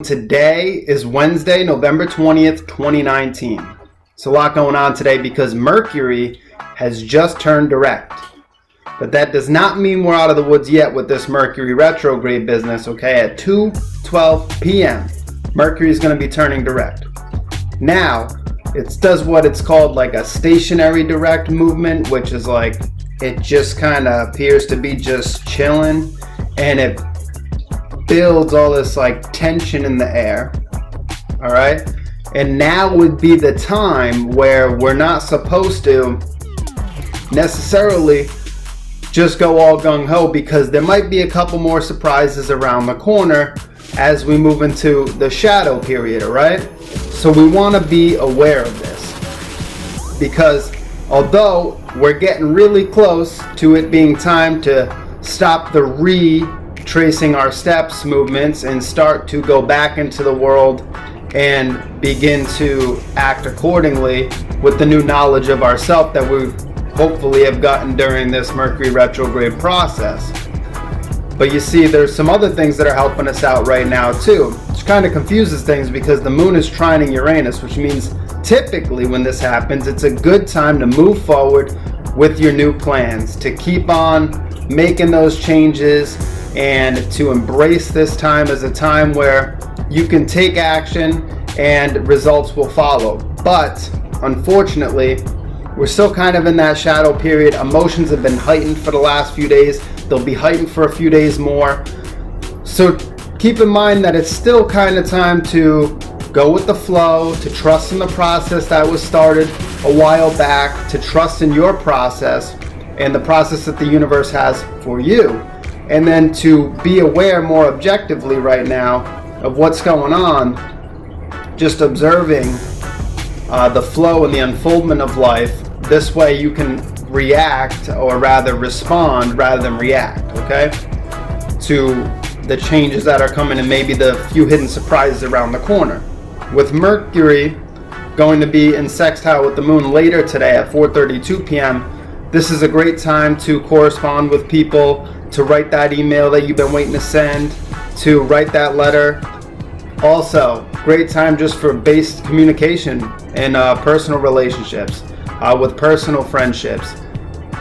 Today is Wednesday, November 20th, 2019. It's a lot going on today because Mercury has just turned direct. But that does not mean we're out of the woods yet with this Mercury Retrograde business, okay? At 2:12 p.m., Mercury is going to be turning direct. Now, it does what it's called like a stationary direct movement, which is like it just kind of appears to be just chilling, and it builds all this like tension in the air. All right, and now would be the time where we're not supposed to necessarily just go all gung-ho, because there might be a couple more surprises around the corner as we move into the shadow period. All right, so we want to be aware of this, because although we're getting really close to it being time to stop the retracing our steps movements and start to go back into the world and begin to act accordingly with the new knowledge of ourself that we hopefully have gotten during this Mercury retrograde process. But you see, there's some other things that are helping us out right now too, which kind of confuses things because the moon is trining Uranus, which means typically when this happens, it's a good time to move forward with your new plans, to keep on making those changes, and to embrace this time as a time where you can take action and results will follow. But unfortunately, we're still kind of in that shadow period. Emotions have been heightened for the last few days. They'll be heightened for a few days more. So keep in mind that it's still kind of time to go with the flow, to trust in the process that was started a while back, to trust in your process and the process that the universe has for you. And then to be aware more objectively right now of what's going on, just observing the flow and the unfoldment of life. This way you can react, or rather respond rather than react, okay, to the changes that are coming and maybe the few hidden surprises around the corner. With Mercury going to be in sextile with the moon later today at 4:32 p.m., this is a great time to correspond with people, to write that email that you've been waiting to send, to write that letter. Also, great time just for base communication and personal relationships, with personal friendships.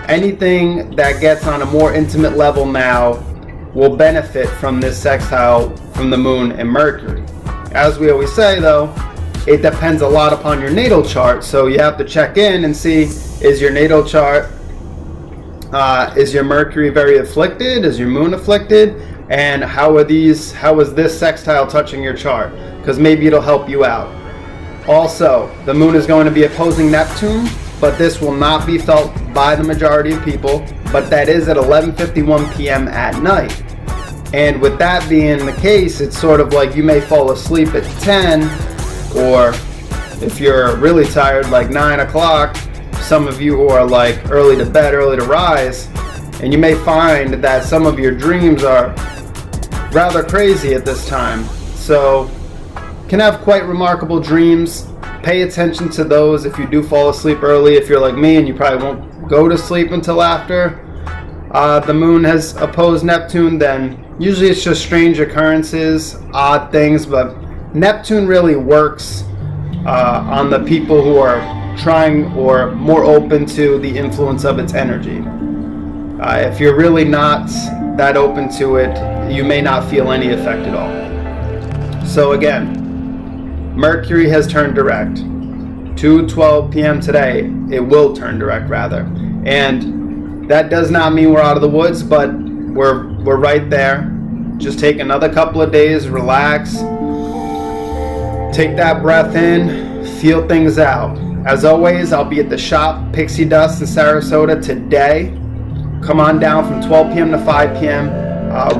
Anything that gets on a more intimate level now will benefit from this sextile from the moon and Mercury. As we always say though, it depends a lot upon your natal chart, so you have to check in and see, is your natal chart, is your Mercury very afflicted? Is your moon afflicted? And how is this sextile touching your chart? Because maybe it'll help you out. Also, the moon is going to be opposing Neptune, but this will not be felt by the majority of people, but that is at 11:51 p.m. at night. And with that being the case, it's sort of like you may fall asleep at 10, or if you're really tired, like 9 o'clock. Some of you who are like early to bed, early to rise, and you may find that some of your dreams are rather crazy at this time. So can have quite remarkable dreams. Pay attention to those if you do fall asleep early. If you're like me and you probably won't go to sleep until after the moon has opposed Neptune, then usually it's just strange occurrences, odd things, but Neptune really works on the people who are trying or more open to the influence of its energy. If you're really not that open to it, you may not feel any effect at all. So again, Mercury has turned direct. 2:12 p.m. today, it will turn direct rather. And that does not mean we're out of the woods, but we're right there. Just take another couple of days, relax, take that breath in, feel things out. As always, I'll be at the shop, Pixie Dust in Sarasota today. Come on down from 12 p.m. to 5 p.m.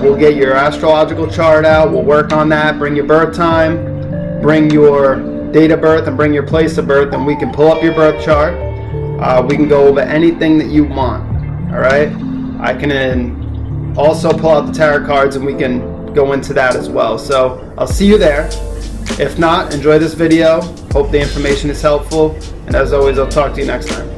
We'll get your astrological chart out. We'll work on that. Bring your birth time, bring your date of birth, and bring your place of birth, and we can pull up your birth chart. We can go over anything that you want. All right? I can also pull out the tarot cards, and we can go into that as well. So I'll see you there. If not, enjoy this video. Hope the information is helpful. And as always, I'll talk to you next time.